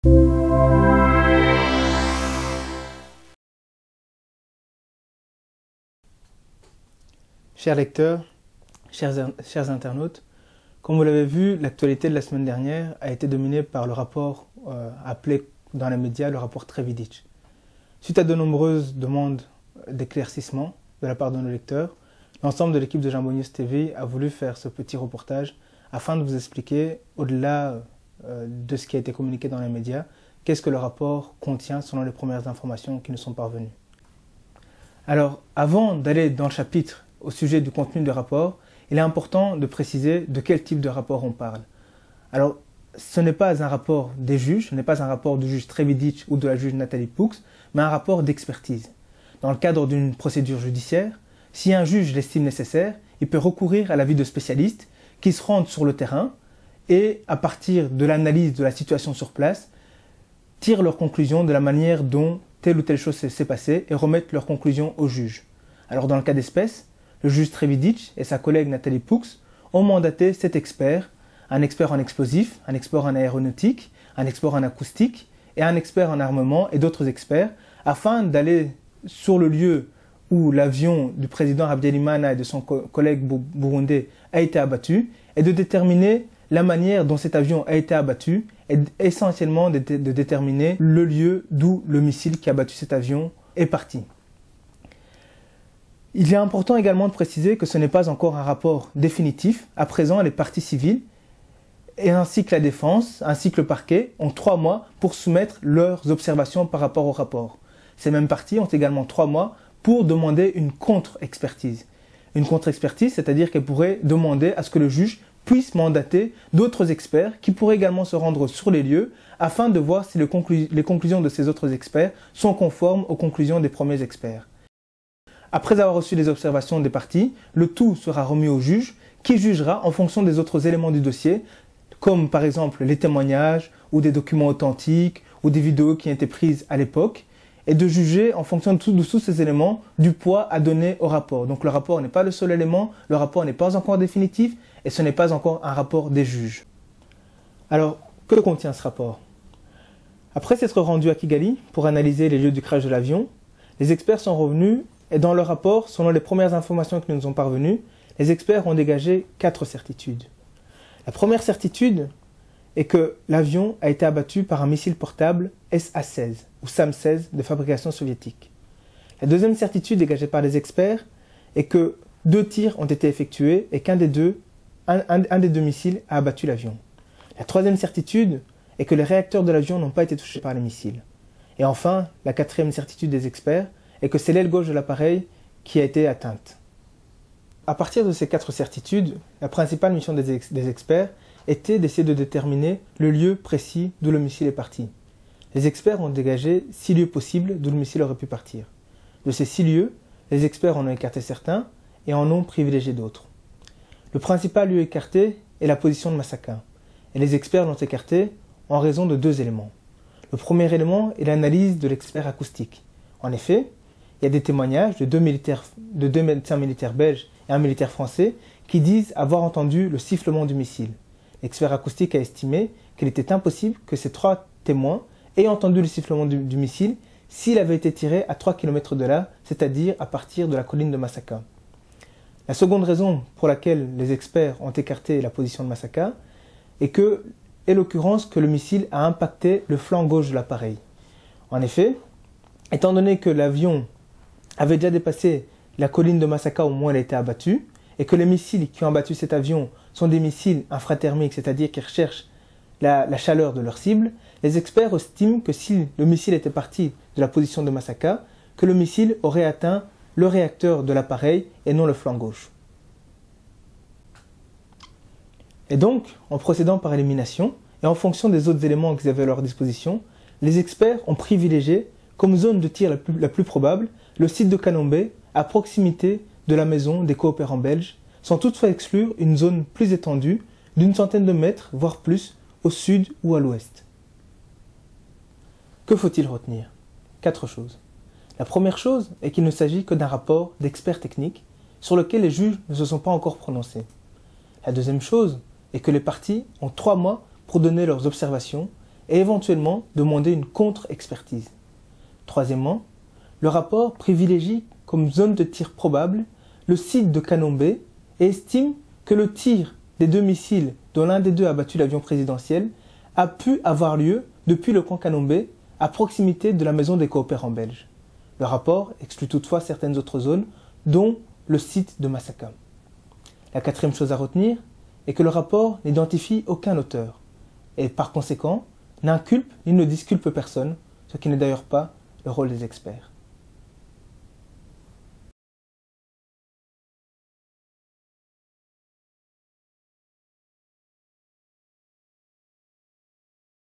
Chers lecteurs, chers internautes, comme vous l'avez vu, l'actualité de la semaine dernière a été dominée par le rapport appelé dans les médias le rapport Trevidic. Suite à de nombreuses demandes d'éclaircissement de la part de nos lecteurs, l'ensemble de l'équipe de Jambo News TV a voulu faire ce petit reportage afin de vous expliquer, au-delà de ce qui a été communiqué dans les médias, qu'est-ce que le rapport contient selon les premières informations qui nous sont parvenues. Alors, avant d'aller dans le chapitre au sujet du contenu du rapport, il est important de préciser de quel type de rapport on parle. Alors, ce n'est pas un rapport des juges, ce n'est pas un rapport du juge Trevidic ou de la juge Nathalie Poux, mais un rapport d'expertise. Dans le cadre d'une procédure judiciaire, si un juge l'estime nécessaire, il peut recourir à l'avis de spécialistes qui se rendent sur le terrain et, à partir de l'analyse de la situation sur place, tirent leurs conclusions de la manière dont telle ou telle chose s'est passée et remettent leurs conclusions au juge. Alors, dans le cas d'espèce, le juge Trevidic et sa collègue Nathalie Poux ont mandaté 7 experts, un expert en explosifs, un expert en aéronautique, un expert en acoustique et un expert en armement et d'autres experts, afin d'aller sur le lieu où l'avion du président Habyarimana et de son collègue burundais a été abattu et de déterminer la manière dont cet avion a été abattu et essentiellement de déterminer le lieu d'où le missile qui a abattu cet avion est parti. Il est important également de préciser que ce n'est pas encore un rapport définitif. À présent, les parties civiles, et ainsi que la défense, ainsi que le parquet, ont 3 mois pour soumettre leurs observations par rapport au rapport. Ces mêmes parties ont également 3 mois pour demander une contre-expertise. Une contre-expertise, c'est-à-dire qu'elles pourraient demander à ce que le juge puisse mandater d'autres experts qui pourraient également se rendre sur les lieux afin de voir si les conclusions de ces autres experts sont conformes aux conclusions des premiers experts. Après avoir reçu les observations des parties, le tout sera remis au juge qui jugera en fonction des autres éléments du dossier, comme par exemple les témoignages ou des documents authentiques ou des vidéos qui ont été prises à l'époque, et de juger en fonction de tous ces éléments du poids à donner au rapport. Donc le rapport n'est pas le seul élément, le rapport n'est pas encore définitif et ce n'est pas encore un rapport des juges. Alors, que contient ce rapport? Après s'être rendu à Kigali pour analyser les lieux du crash de l'avion, les experts sont revenus et dans leur rapport, selon les premières informations qui nous ont parvenues, les experts ont dégagé 4 certitudes. La première certitude est que l'avion a été abattu par un missile portable SA-16 ou SAM-16 de fabrication soviétique. La deuxième certitude dégagée par les experts est que 2 tirs ont été effectués et qu'un des deux missiles a abattu l'avion. La troisième certitude est que les réacteurs de l'avion n'ont pas été touchés par les missiles. Et enfin, la 4e certitude des experts est que c'est l'aile gauche de l'appareil qui a été atteinte. À partir de ces 4 certitudes, la principale mission des experts était d'essayer de déterminer le lieu précis d'où le missile est parti. Les experts ont dégagé 6 lieux possibles d'où le missile aurait pu partir. De ces 6 lieux, les experts en ont écarté certains et en ont privilégié d'autres. Le principal lieu écarté est la position de Masaka, et les experts l'ont écarté en raison de 2 éléments. Le premier élément est l'analyse de l'expert acoustique. En effet, il y a des témoignages de 2 médecins militaires belges et un militaire français qui disent avoir entendu le sifflement du missile. L'expert acoustique a estimé qu'il était impossible que ces 3 témoins aient entendu le sifflement du missile s'il avait été tiré à 3 km de là, c'est-à-dire à partir de la colline de Masaka. La seconde raison pour laquelle les experts ont écarté la position de Masaka est l'occurrence que le missile a impacté le flanc gauche de l'appareil. En effet, étant donné que l'avion avait déjà dépassé la colline de Masaka au moment où elle a été abattue, et que les missiles qui ont abattu cet avion sont des missiles infrathermiques, c'est-à-dire qui recherchent la chaleur de leur cible, les experts estiment que si le missile était parti de la position de Masaka, que le missile aurait atteint le réacteur de l'appareil et non le flanc gauche. Et donc, en procédant par élimination, et en fonction des autres éléments qu'ils avaient à leur disposition, les experts ont privilégié comme zone de tir la plus probable le site de Kanombe, à proximité de la maison des coopérants belges, sans toutefois exclure une zone plus étendue d'une centaine de mètres, voire plus, au sud ou à l'ouest. Que faut-il retenir? 4 choses. La première chose est qu'il ne s'agit que d'un rapport d'experts techniques sur lequel les juges ne se sont pas encore prononcés. La deuxième chose est que les parties ont 3 mois pour donner leurs observations et éventuellement demander une contre-expertise. Troisièmement, le rapport privilégie comme zone de tir probable le site de Kanombe et estime que le tir des 2 missiles dont l'un des 2 a battu l'avion présidentiel a pu avoir lieu depuis le camp Kanombe à proximité de la maison des coopérants belges. Le rapport exclut toutefois certaines autres zones, dont le site de Massakam. La quatrième chose à retenir est que le rapport n'identifie aucun auteur et par conséquent n'inculpe ni ne disculpe personne, ce qui n'est d'ailleurs pas le rôle des experts.